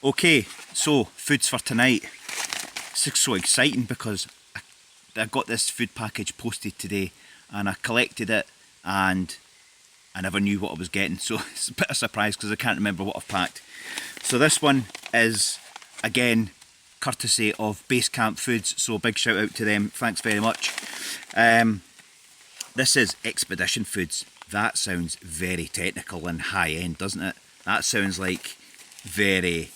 Okay, so foods for tonight. It's so exciting because I got this food package posted today and I collected it and I never knew what I was getting, so it's a bit of a surprise because I can't remember what I've packed. So this one is, again, courtesy of Basecamp Foods, so big shout out to them, thanks very much. This is Expedition Foods. That sounds very technical and high end, doesn't it? That sounds like very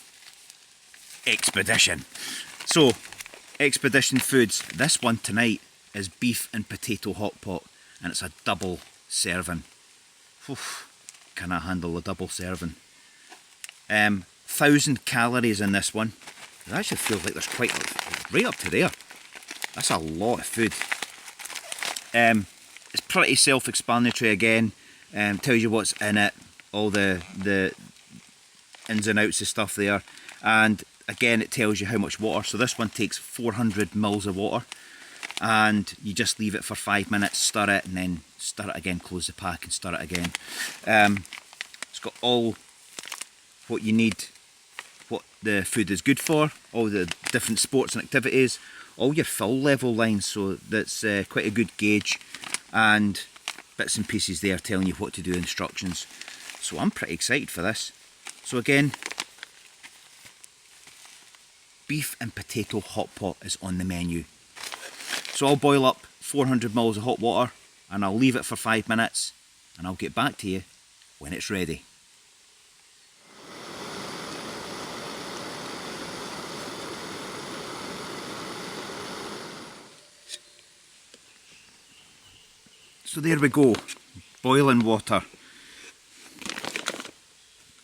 expedition. So, Expedition Foods, this one tonight is beef and potato hot pot, and it's a double serving. Oof, can I handle a double serving? 1,000 calories in this one. It actually feels like there's quite right up to there. That's a lot of food. It's pretty self-explanatory again. Tells you what's in it, all the ins and outs of stuff there, and again it tells you how much water. So this one takes 400 mils of water, and you just leave it for 5 minutes, stir it, and then stir it again, close the pack and stir it again. It's got all what you need, what the food is good for, all the different sports and activities, all your fill level lines, so that's quite a good gauge, and bits and pieces there telling you what to do, instructions. So I'm pretty excited for this. So again, beef and potato hot pot is on the menu. So I'll boil up 400 mils of hot water and I'll leave it for 5 minutes and I'll get back to you when it's ready. So there we go, boiling water.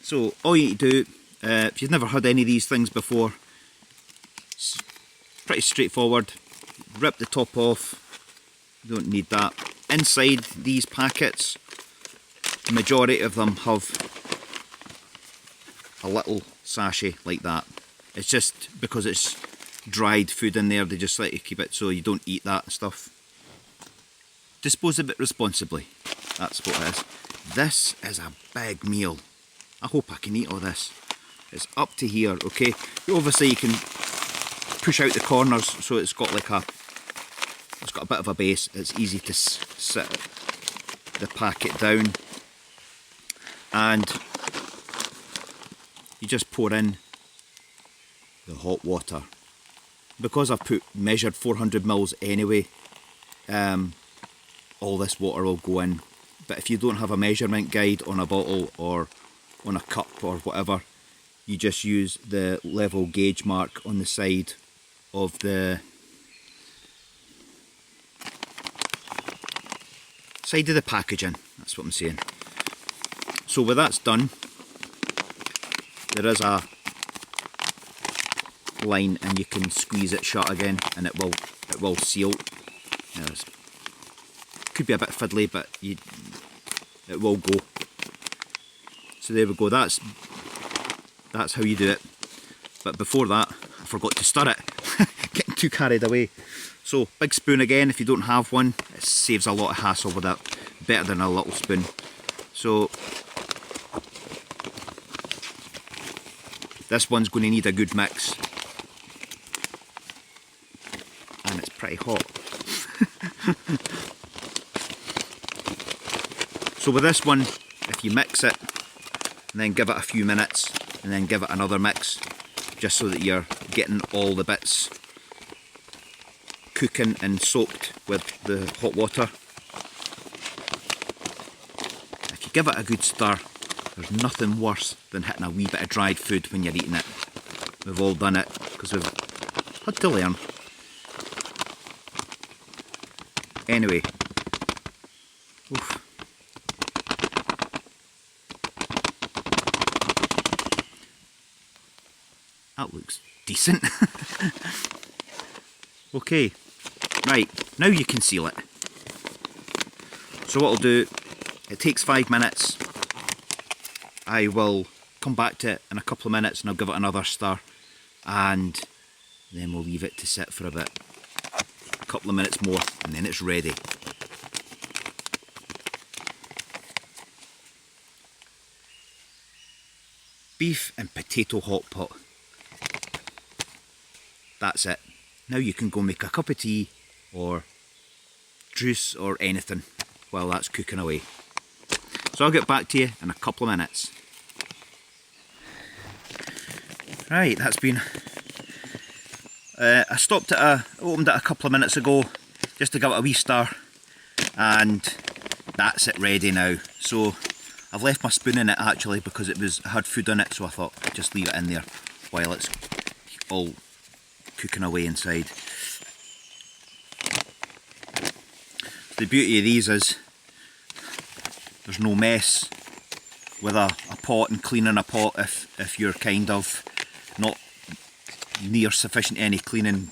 So all you need to do, if you've never had any of these things before, it's pretty straightforward. Rip the top off, you don't need that. Inside these packets, the majority of them have a little sachet like that. It's just because it's dried food in there, they just let you keep it so you don't eat that stuff. Dispose of it responsibly, that's what it is. This is a big meal. I hope I can eat all this. It's up to here, okay? Obviously you can push out the corners so it's got like it's got a bit of a base. It's easy to sit the packet down, and you just pour in the hot water. Because I've measured 400 mils anyway, all this water will go in. But if you don't have a measurement guide on a bottle or on a cup or whatever, you just use the level gauge mark on the side of the packaging, that's what I'm saying. So when that's done, there is a line and you can squeeze it shut again and it will seal. Could be a bit fiddly, but it will go. So there we go, that's how you do it. But before that, I forgot to stir it. Getting too carried away. So big spoon again, if you don't have one, it saves a lot of hassle with it. Better than a little spoon. So this one's going to need a good mix. And it's pretty hot. So with this one, if you mix it and then give it a few minutes and then give it another mix, just so that you're getting all the bits cooking and soaked with the hot water. If you give it a good stir, there's nothing worse than hitting a wee bit of dried food when you're eating it. We've all done it because we've had to learn. Anyway, oof. That looks decent. Okay, right, now you can seal it. So what I'll do, it takes 5 minutes. I will come back to it in a couple of minutes and I'll give it another stir, and then we'll leave it to sit for a couple of minutes more, and then it's ready. Beef and potato hot pot. that's it. Now you can go make a cup of tea or juice or anything while that's cooking away. So I'll get back to you in a couple of minutes. Right, that's been... I opened it a couple of minutes ago just to give it a wee stir, and that's it ready now. So I've left my spoon in it actually because it had food in it, so I thought I'd just leave it in there while it's all cooking away inside. The beauty of these is there's no mess with a pot and cleaning a pot if you're kind of not near sufficient any cleaning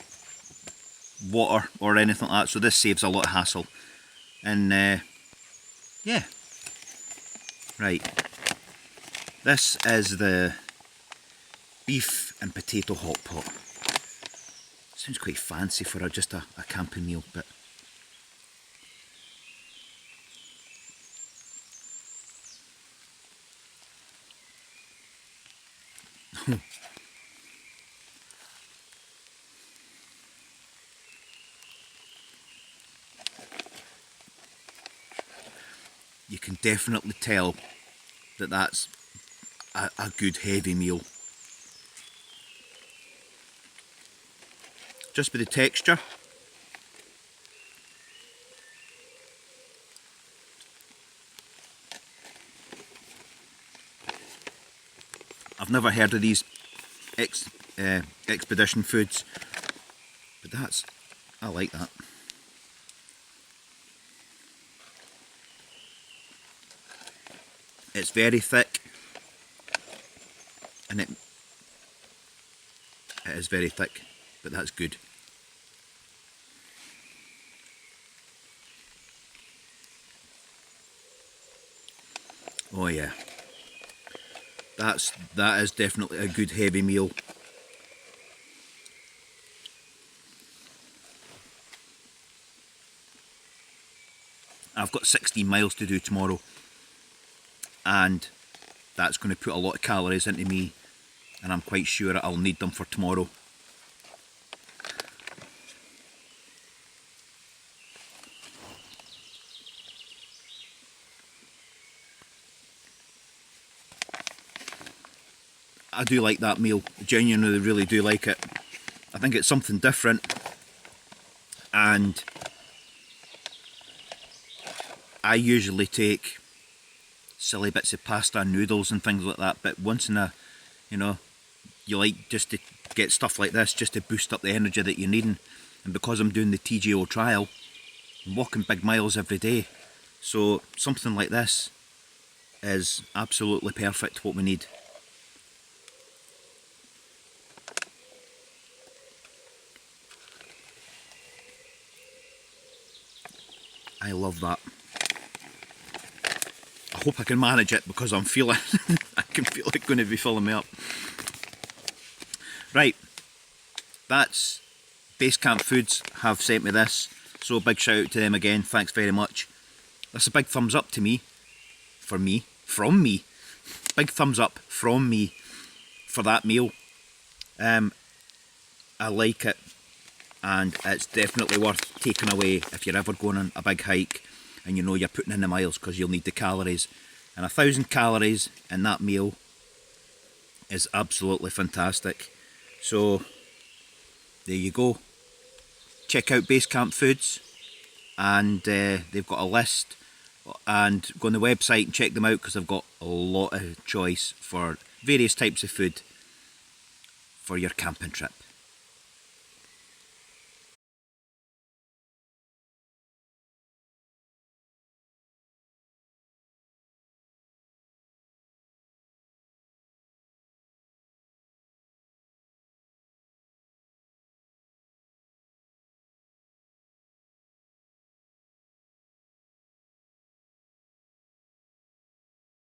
water or anything like that, so this saves a lot of hassle. And yeah, right, this is the beef and potato hot pot. Sounds quite fancy for just a camping meal, but you can definitely tell that that's a good heavy meal. Just with the texture. I've never heard of these expedition foods, but I like that. It's very thick, and it is very thick, but that's good. Oh yeah, that is definitely a good heavy meal. I've got 16 miles to do tomorrow, and that's going to put a lot of calories into me, and I'm quite sure I'll need them for tomorrow. I do like that meal, genuinely really do like it. I think it's something different, and I usually take silly bits of pasta and noodles and things like that, but once in a, you like just to get stuff like this just to boost up the energy that you're needing. And because I'm doing the TGO trial, I'm walking big miles every day, so something like this is absolutely perfect, what we need. I love that. I hope I can manage it because I'm feeling, I can feel it going to be filling me up. Right, that's Basecamp Foods have sent me this, so big shout out to them again, thanks very much. That's a big thumbs up to me, from me, big thumbs up from me for that meal. I like it, and it's definitely worth taking away if you're ever going on a big hike and you know you're putting in the miles, because you'll need the calories, and 1,000 calories in that meal is absolutely fantastic. So there you go, check out Basecamp Foods, and they've got a list, and go on the website and check them out because they've got a lot of choice for various types of food for your camping trip.